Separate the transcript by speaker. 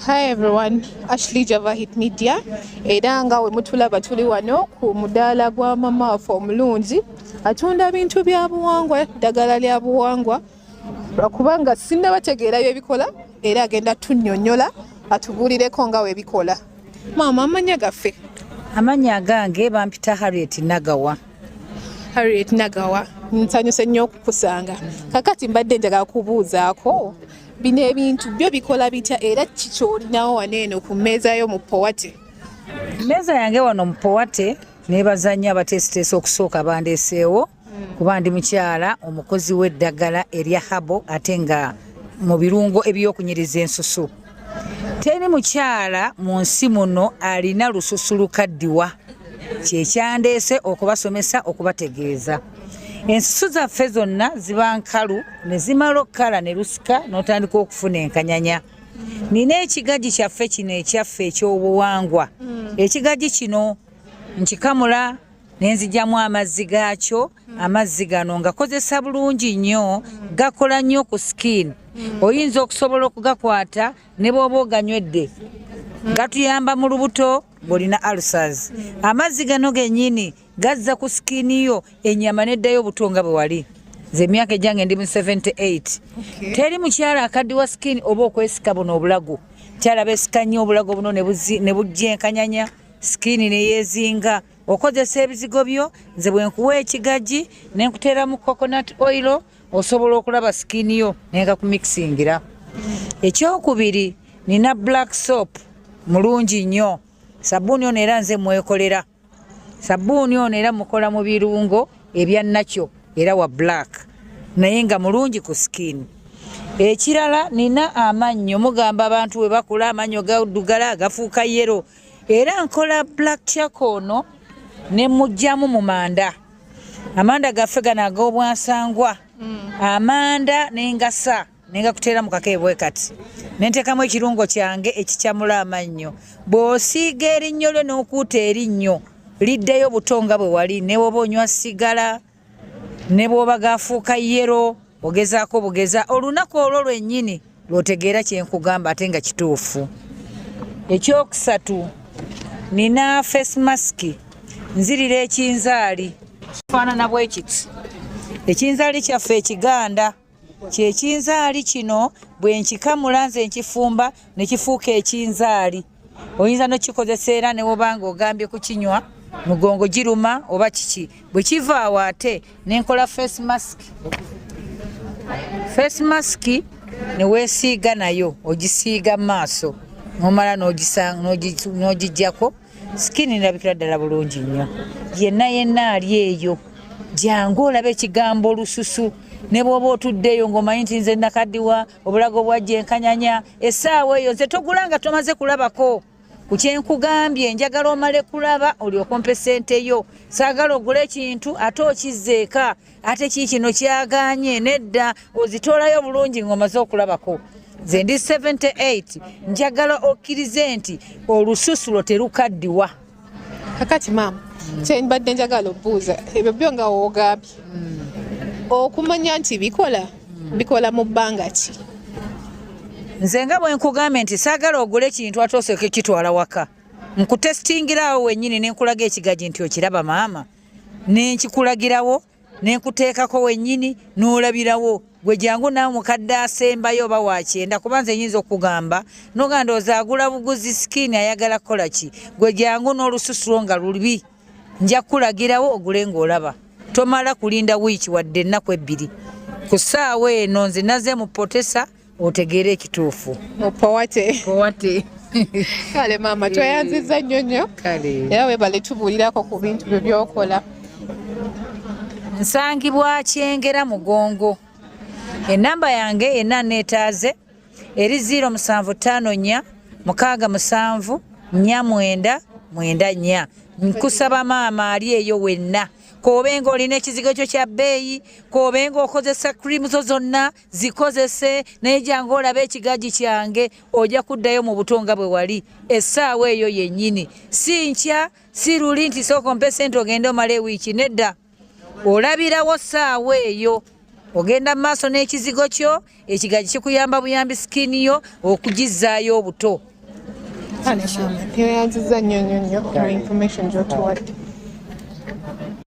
Speaker 1: Hi everyone, Ashley Java Hit Media. Era nga we mutulaba tuli wano ku mudaala gwa mama waffe omulungi atunda bintu bya buwangwa, ddagala lya buwangwa. Lwakubanga sinnabategeerayo ebikola era agenda tunnyonnyola atubuulireko nga we bikola. Maama, amannya gaffe?
Speaker 2: Amannya gange bampita Harriet Nagawa.
Speaker 1: Harriet Nagawa, nsanyuse nnyo okukusanga. Kakati mbadde njagala kubuuzaako bino ebintu byo bikola bitya era kiki olinawo waneeno ku mmeeza yo mu Powate?
Speaker 2: Mmeeza yange wano mu Powate neebaza nnyo abateesiteesa okusooka bandeeseewo kuba ndi mukyala omukozi w'eddagala erya habo ate nga mu birungo eby'okunyiriza ensusu. Teri mukyala mu nsi muno alina lususu lukaddiwa kyekyandeese okubasomesa okubategeeza. Ensusu zaffe zonna ziba nkalu ne zimala okkala ne lusika n'otandika okufuna enkanyanya. Nina ekigagi kyaffe kino ekyaffe eky'obuwangwa. Ekigagi kino nkikamula ne nzigyamu amazzi gaakyo. Amazzi gano ngakozesa bulungi nnyo, gakola nnyo ku skin. Oyinza okusobola okugakwata ne bw'oba oganywedde. Gatuyamba mu lubuto ng'olina ulcers. Amazzi gano gennyini gazza ku skin yo ennyama neddayo obuto nga bwe wali. Nze emyaka egyange ndi mu 78. Teri mukyala akaddiwa skin oba okwesika buno obulago. Mukyala beesika nnyo obulago buno ne bujja enkanyanya, skin ne yeezinga. Okozesa ebizigo byo, nze bwe nkuwa ekigagi ne nkuteeramu coconut oil osobola okulaba skin yo nenga ku mixingira. Ekyokubiri, nina black soap mulungi nnyo. Sabbuuni ono era nze mwekolera. Sabbuuni ono era mukola mu birungo ebya nakyo era wa black naye nga mulungi ku skin. Ekirala nina amannyo, mugamba abantu we bakula amannyo gaddugala gafuuka yero, era nkola black charcoal ono ne mujjamu mu manda. Amanda gaffe gano ag'obwansangwa. Amanda n'engasa nenga kuteera mu kakeebwe kati nenteekamu ekirungo kyange ekikyamula amannyo. Bw'osiiga erinnyo lyo n'okuuta erinnyo liddeyo buto nga bwe wali, ne bw'oba onywa sigala ne bw'oba gafuuka yero ogezaako bugeza. Olunaku olwo lwennyini lw'otegeera kye nkugamba ate nga kituufu. Ekyokusatu, nina face mask nzirira ekinzaali kifaanana bwe kiti. Ekinzaali kyaffe ekiganda kyekinzaali kino bwe nkikamula nze nkifumba ne kifuuka ekinzaali. Oyinza n'okikozesa era ne bw'oba ng'ogambye kukinywa mugongo giruma oba kiki. Bwe kivaawo ate ne nkola face mask. Face mask ne weesiiga nayo, ogisiiga mu maaso n'omala n'ogiggyako, skin erabikira ddala bulungi nnyo. Yenna ali eyo jangu olabe ekigambo olususu ne bw'oba otuddeyo ng'omanyi nti nze nakaddiwa obulago bwajja enkanyanya. Essaawa eyo nze togula nga tomaze kulabako ku kyenkugambye. Njagala omale kulaba olyoke ompe ssente yo. Saagala ogule ekintu ate okizzeeka ate kino kyagaanye nedda ozitoolayo bulungi ng'omaze okulabako. Nze ndi 78 njagala okkirize nti olususu lwo terukaddiwa.
Speaker 1: Kakati maama, kye mbadde njagala obuuza ebyo byo nga woogambye okumanya nti bikola mu bbanga ki?
Speaker 2: Nze nga bwe nkugambye nti saagala ogule ekintu ate osooke kitwala waka. Nkutestingirawo wennyini ne nkulaga ekigagi nti okiraba maama, ne nkikulagirawo ne nkuteekako wennyini n'olabirawo. Gwe jangu naawe mukadde asembayo oba wakyenda kuba nze nyinza okugamba noga ndowooza agula buguzi skin ayagala kukola ki. Gwe jangu n'olususu lwo nga lubi nja kukulagirawo ogule ng'olaba. Tomala kulinda wiiki wadde ennaku ebbiri. Ku ssaawa eno nze naze mu potesa otegeera ekituufu.
Speaker 1: Mu Powate. Kale maama, tweyanzizza nnyo nnyo era weebale tubuulirako ku bintu byo by'okola.
Speaker 2: Nsangibwa Kyengera Mugongo. Ennamba yange yenna neetaaze eri 0754 67 49 94. Nkusaba maama ali eyo wenna k'obenga olina ekizigo kyo kya bbeeyi, k'obenga okozesa cream zo zonna zikozese naye jangu olabe ekigagi kyange ojja kuddayo mu buto nga bwe wali. Essaawa eyo yennyini, si nkya si luli nti sooka ompe ssente ogende omala ewiiki, nedda. Olabirawo ssaawa eyo ogenda mu maaso n'ekizigo kyo, ekigagi kikuyamba buyambi skin yo okugizzaayo obuto. Congratulations.
Speaker 1: Tweyanziza nnyo nnyo nnyo ku information gy'otuwadde.